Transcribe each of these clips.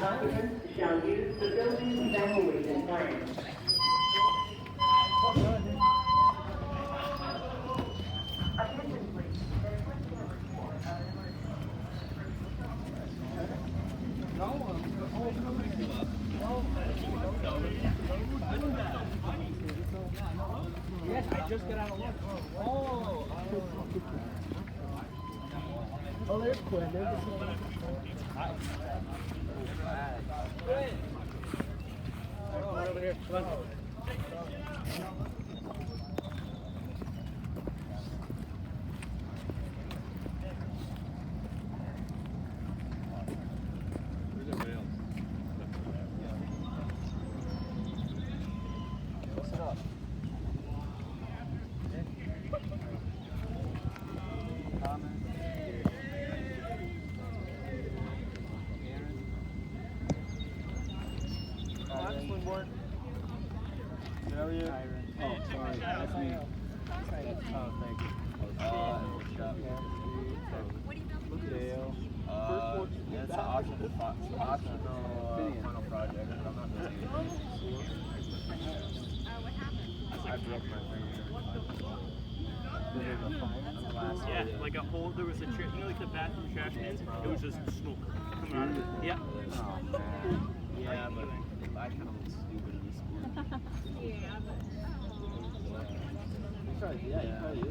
occupants shall use the building's evacuation plan. Yes, I just got out of lunch. Oh, there's Quinn. There's the same. Quinn. Oh, right over here. Come on. How are you? Oh, sorry. That's me. Oh, thank you. Dale. Yeah, it's an optional final project. I'm not really. What happened? I broke my finger. Yeah, like a hole. There was a you know, like the bathroom trash cans. It was just smoke coming out of it. Yeah. Oh, man. Yeah, but I kind of look stupid in this school. Yeah, but. Yeah, he probably is.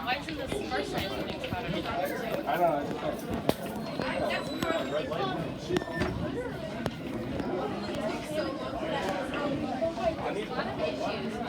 Why isn't this the first time you think about it? I don't know. A lot of issues.